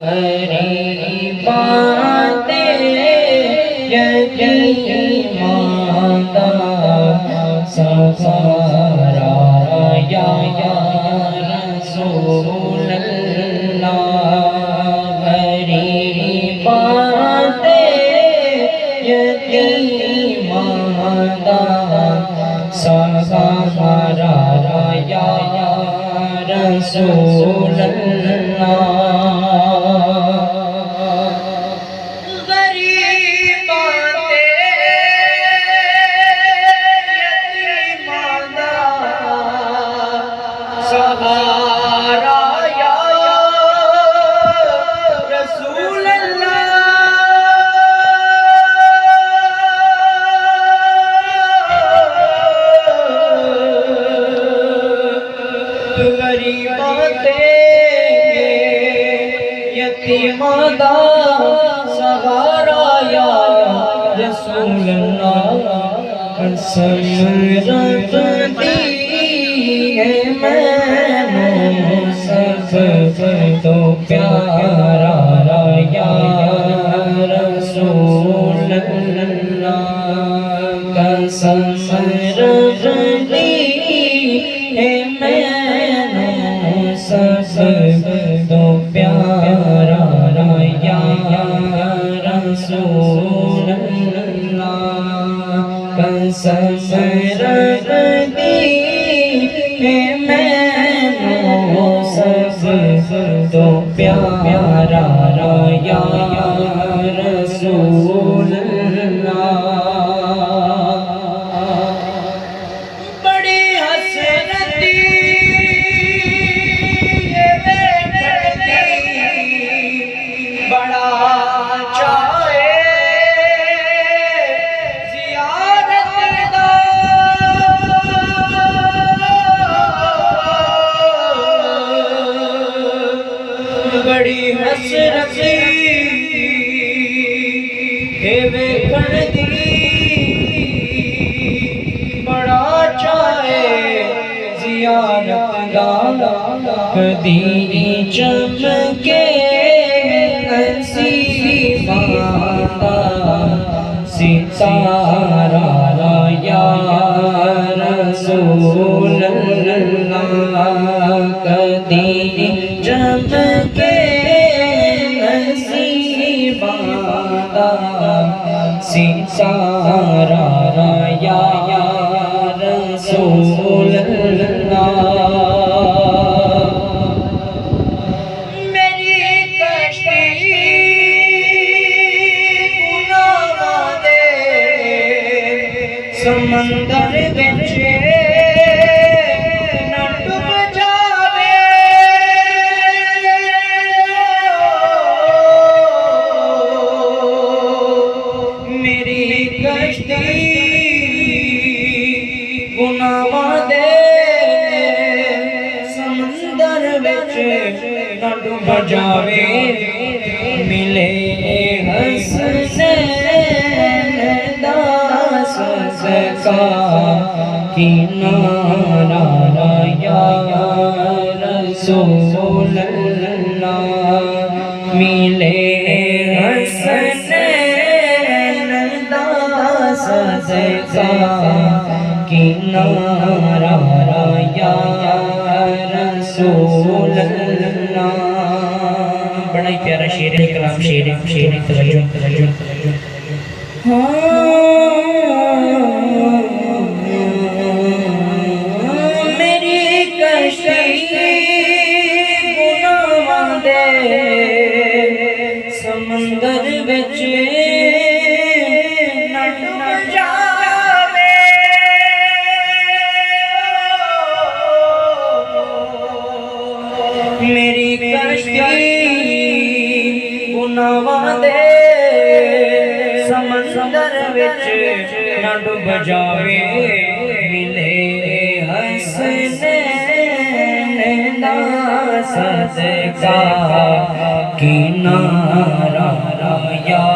باتیں یتیمان دا سہارا یا رسول اللہ غریب باتیں یتیمان دا سہارا یا رسول اللہ سہارا یا رسول اللہ غریباں تے یتیماں دا سہارا یا رسول اللہ سمرت دی سب تو پیارا یا رسول اللہ قسم رکھتی ہے میں سب تو پیارا یا رسول اللہ قسم رکھتی ہے تو پیارا یا رسول اللہ بڑی حسرت یہ بڑا چاہے زیارت دا بڑی حسرت ویکھن دی بڑا چاہے زیارت دا کدی چمکے نصیباں دا ستارہ یا رسول اللہ کدی چمکے ستارہ یا رسول اللہ میری کشتی گناہاں دے سمندر وچ نہ ڈوب جاوے کشتی گناہاں دے سمندر وچ نہ ڈوب جاوے ملے حسنین دا صدقہ کنارہ یا رسول اللہ ملے حسنین صدقہ کنارہ یا رسول اللہ بڑا ہی پیارا شعر کلام شعر توجہ میری کشتی گناہاں دے سمندر وچ میری کشتی گناہاں دے سمندر وچ نہ ڈوب جاوے ملے حسنین دا صدقہ کنارہ یا